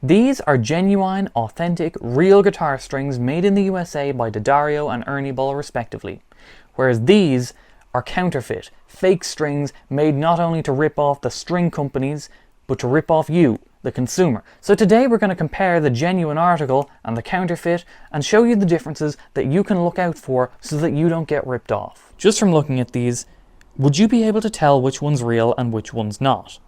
These are genuine, authentic, real guitar strings made in the USA by D'Addario and Ernie Ball respectively, whereas these are counterfeit, fake strings made not only to rip off the string companies, but to rip off you, the consumer. So today we're going to compare the genuine article and the counterfeit and show you the differences that you can look out for so that you don't get ripped off. Just from looking at these, would you be able to tell which one's real and which one's not?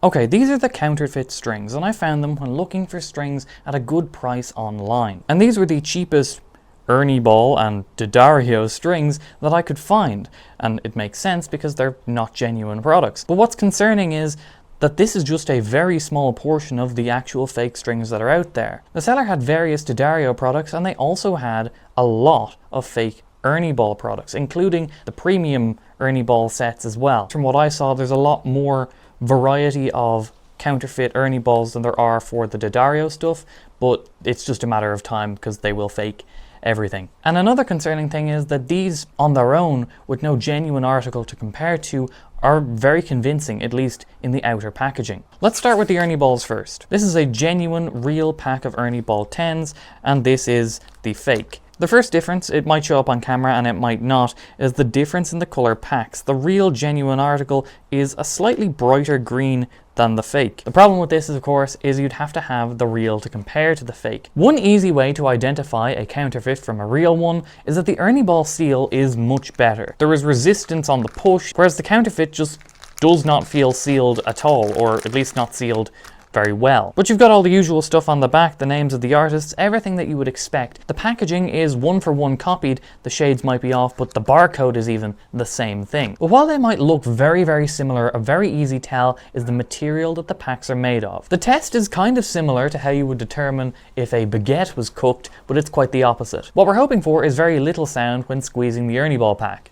Okay, these are the counterfeit strings, and I found them when looking for strings at a good price online. And these were the cheapest Ernie Ball and D'Addario strings that I could find, and it makes sense because they're not genuine products. But what's concerning is that this is just a very small portion of the actual fake strings that are out there. The seller had various D'Addario products, and they also had a lot of fake Ernie Ball products, including the premium Ernie Ball sets as well. From what I saw, there's a lot more variety of counterfeit Ernie Balls than there are for the D'Addario stuff, but it's just a matter of time because they will fake everything. And another concerning thing is that these on their own, with no genuine article to compare to, are very convincing, at least in the outer packaging. Let's start with the Ernie Balls first. This is a genuine, real pack of Ernie Ball 10s, and this is the fake. The first difference, it might show up on camera and it might not, is the difference in the color packs. The real genuine article is a slightly brighter green than the fake. The problem with this, of course, is you'd have to have the real to compare to the fake. One easy way to identify a counterfeit from a real one is that the Ernie Ball seal is much better. There is resistance on the push, whereas the counterfeit just does not feel sealed at all, or at least not sealed very well. But you've got all the usual stuff on the back, the names of the artists, everything that you would expect. The packaging is one for one copied, the shades might be off, but the barcode is even the same thing. But while they might look very, very similar, a very easy tell is the material that the packs are made of. The test is kind of similar to how you would determine if a baguette was cooked, but it's quite the opposite. What we're hoping for is very little sound when squeezing the Ernie Ball pack.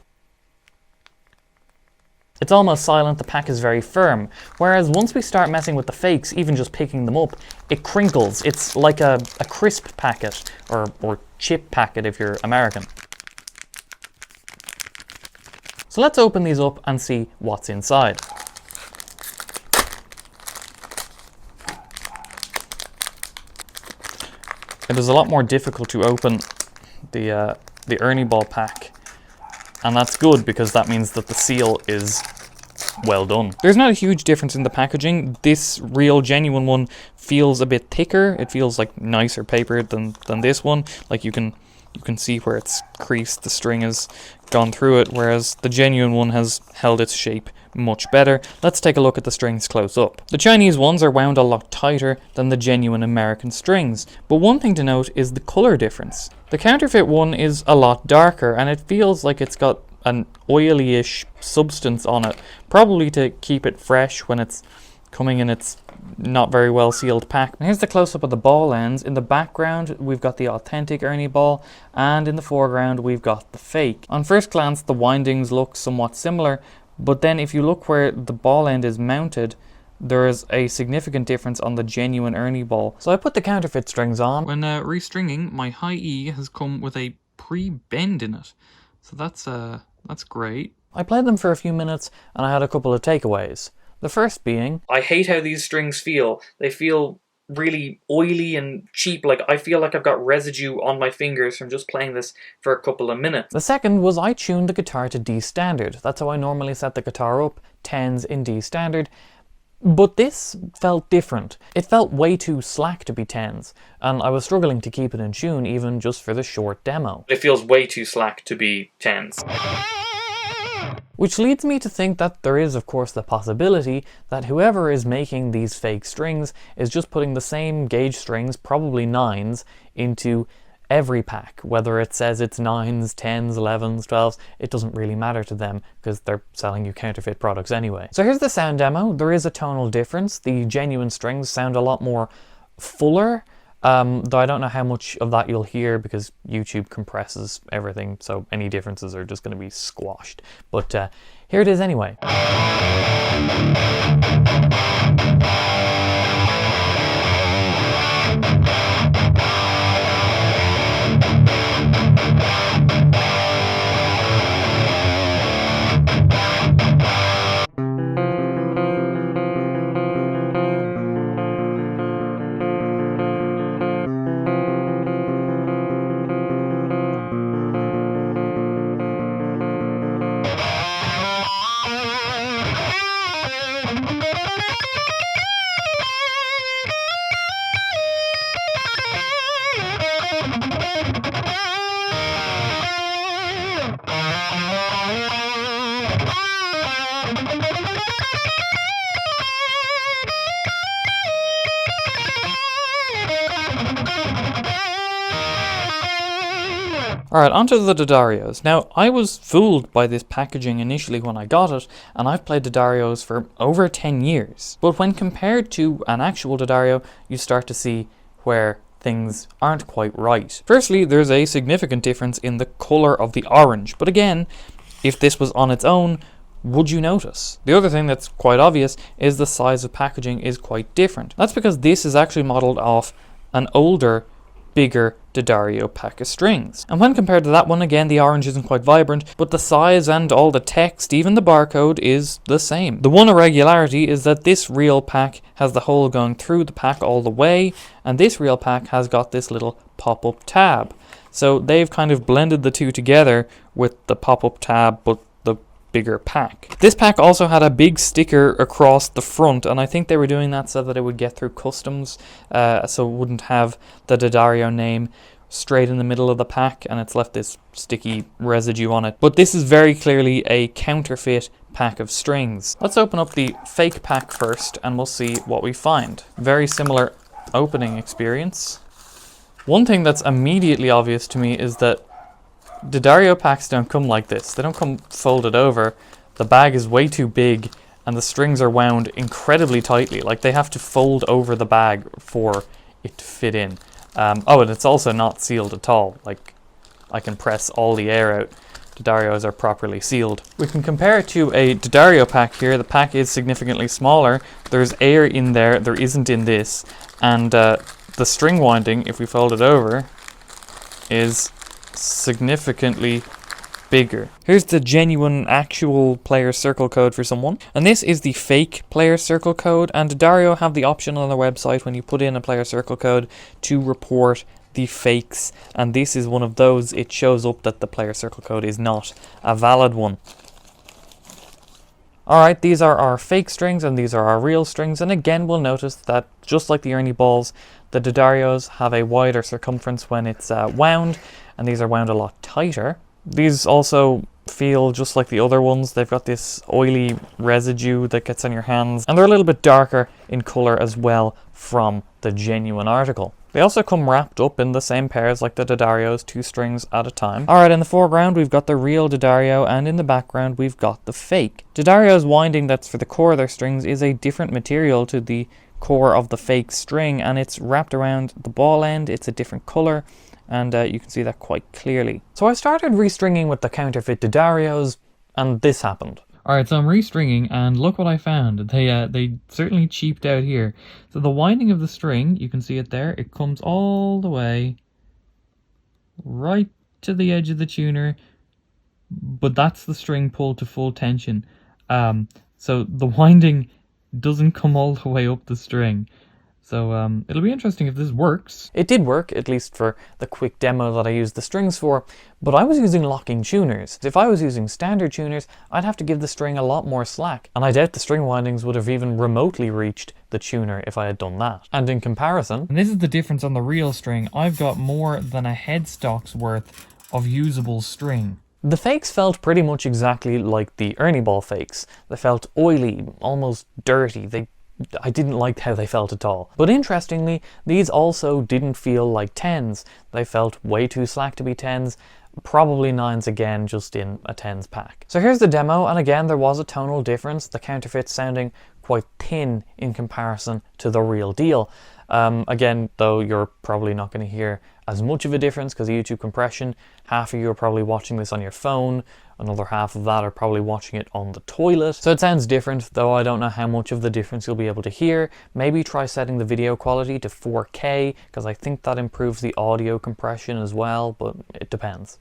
It's almost silent, the pack is very firm, whereas once we start messing with the fakes, even just picking them up, it crinkles. It's like a crisp packet, or chip packet if you're American. So let's open these up and see what's inside. It is a lot more difficult to open the Ernie Ball pack. And that's good because that means that the seal is well done. There's not a huge difference in the packaging. This real genuine one feels a bit thicker. It feels like nicer paper than this one. Like you can see where it's creased, the string has gone through it, whereas the genuine one has held its shape much better. Let's take a look at the strings close up. The Chinese ones are wound a lot tighter than the genuine American strings, but one thing to note is the color difference. The counterfeit one is a lot darker and it feels like it's got an oily-ish substance on it, probably to keep it fresh when it's coming in its not very well sealed pack. And here's the close-up of the ball ends. In the background we've got the authentic Ernie Ball, and in the foreground we've got the fake. On first glance the windings look somewhat similar, but then if you look where the ball end is mounted, there is a significant difference on the genuine Ernie Ball. So I put the counterfeit strings on. When restringing, my high E has come with a pre-bend in it, so that's great. I played them for a few minutes and I had a couple of takeaways. The first being, I hate how these strings feel. They feel really oily and cheap. Like I feel like I've got residue on my fingers from just playing this for a couple of minutes. The second was I tuned the guitar to D standard. That's how I normally set the guitar up, 10s in D standard. But this felt different. It felt way too slack to be 10s, and I was struggling to keep it in tune even just for the short demo. It feels way too slack to be 10s. Which leads me to think that there is of course the possibility that whoever is making these fake strings is just putting the same gauge strings, probably 9s, into every pack, whether it says it's 9s, 10s, 11s, 12s, it doesn't really matter to them because they're selling you counterfeit products anyway. So here's the sound demo. There is a tonal difference. The genuine strings sound a lot more fuller, though I don't know how much of that you'll hear because YouTube compresses everything, so any differences are just going to be squashed. But here it is anyway. Alright, onto the D'Addarios. Now, I was fooled by this packaging initially when I got it, and I've played D'Addarios for over 10 years. But when compared to an actual D'Addario, you start to see where things aren't quite right. Firstly, there's a significant difference in the colour of the orange, but again, if this was on its own, would you notice? The other thing that's quite obvious is the size of packaging is quite different. That's because this is actually modelled off an older, bigger D'Addario pack of strings. And when compared to that one, again, the orange isn't quite vibrant, but the size and all the text, even the barcode, is the same. The one irregularity is that this real pack has the hole going through the pack all the way, and this real pack has got this little pop-up tab. So they've kind of blended the two together with the pop-up tab, but the bigger pack. This pack also had a big sticker across the front, and I think they were doing that so that it would get through customs, so it wouldn't have the D'Addario name straight in the middle of the pack, and it's left this sticky residue on it. But this is very clearly a counterfeit pack of strings. Let's open up the fake pack first, and we'll see what we find. Very similar opening experience. One thing that's immediately obvious to me is that D'Addario packs don't come like this. They don't come folded over. The bag is way too big and the strings are wound incredibly tightly. Like, they have to fold over the bag for it to fit in. Oh, and it's also not sealed at all. Like, I can press all the air out. D'Addarios are properly sealed. We can compare it to a D'Addario pack here. The pack is significantly smaller. There's air in there. There isn't in this. And the string winding, if we fold it over, is significantly bigger. Here's the genuine actual player circle code for someone, and this is the fake player circle code, and D'Addario have the option on their website when you put in a player circle code to report the fakes, and this is one of those. It shows up that the player circle code is not a valid one. Alright, these are our fake strings and these are our real strings, and again we'll notice that just like the Ernie Balls, the D'Addarios have a wider circumference when it's wound, and these are wound a lot tighter. These also feel just like the other ones. They've got this oily residue that gets on your hands, and they're a little bit darker in colour as well from the genuine article. They also come wrapped up in the same pairs like the D'Addarios, 2 strings at a time. Alright, in the foreground we've got the real D'Addario, and in the background we've got the fake. D'Addario's winding that's for the core of their strings is a different material to the core of the fake string, and it's wrapped around the ball end. It's a different colour, and you can see that quite clearly. So I started restringing with the counterfeit D'Addarios, and this happened. Alright, so I'm restringing, and look what I found. They certainly cheaped out here. So the winding of the string, you can see it there, it comes all the way right to the edge of the tuner, but that's the string pulled to full tension. So the winding doesn't come all the way up the string. So it'll be interesting if this works. It did work, at least for the quick demo that I used the strings for, but I was using locking tuners. If I was using standard tuners, I'd have to give the string a lot more slack, and I doubt the string windings would have even remotely reached the tuner if I had done that. And in comparison, and this is the difference on the real string, I've got more than a headstock's worth of usable string. The fakes felt pretty much exactly like the Ernie Ball fakes. They felt oily, almost dirty. I didn't like how they felt at all. But interestingly, these also didn't feel like 10s. They felt way too slack to be 10s, probably 9s again, just in a 10s pack. So here's the demo, and again there was a tonal difference, the counterfeit sounding quite thin in comparison to the real deal. Again, though, you're probably not going to hear as much of a difference because of YouTube compression. Half of you are probably watching this on your phone, another half of that are probably watching it on the toilet. So it sounds different, though I don't know how much of the difference you'll be able to hear. Maybe try setting the video quality to 4K, because I think that improves the audio compression as well, but it depends.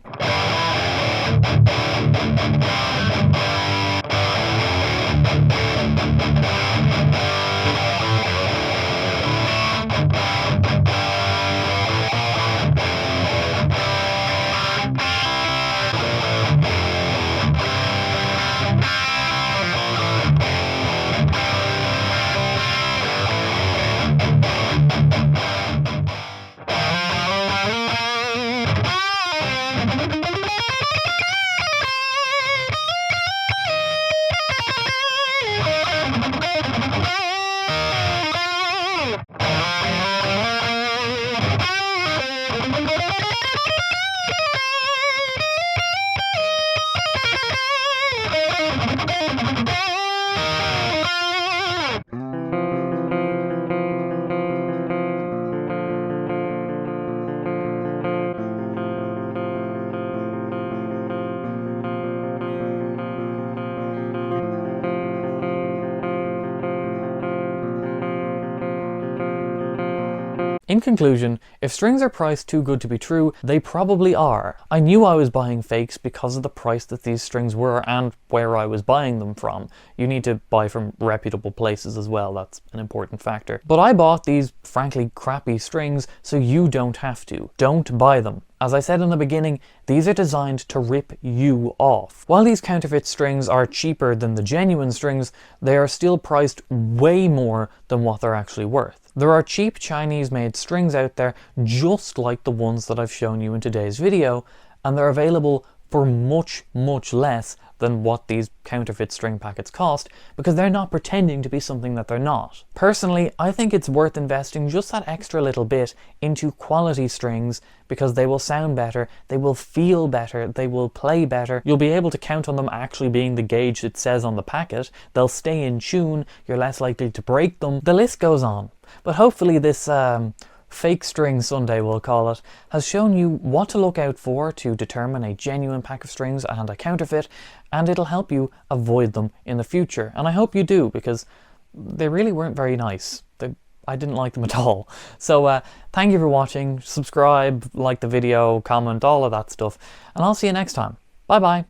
In conclusion, if strings are priced too good to be true, they probably are. I knew I was buying fakes because of the price that these strings were and where I was buying them from. You need to buy from reputable places as well, that's an important factor. But I bought these frankly crappy strings so you don't have to. Don't buy them. As I said in the beginning, these are designed to rip you off. While these counterfeit strings are cheaper than the genuine strings, they are still priced way more than what they're actually worth. There are cheap Chinese-made strings out there just like the ones that I've shown you in today's video, and they're available for much, much less than what these counterfeit string packets cost, because they're not pretending to be something that they're not. Personally, I think it's worth investing just that extra little bit into quality strings, because they will sound better, they will feel better, they will play better, you'll be able to count on them actually being the gauge it says on the packet, they'll stay in tune, you're less likely to break them, the list goes on. But hopefully this Fake String Sunday, we'll call it, has shown you what to look out for to determine a genuine pack of strings and a counterfeit, and it'll help you avoid them in the future. And I hope you do, because they really weren't very nice. I didn't like them at all. So thank you for watching, subscribe, like the video, comment, all of that stuff, and I'll see you next time. Bye bye.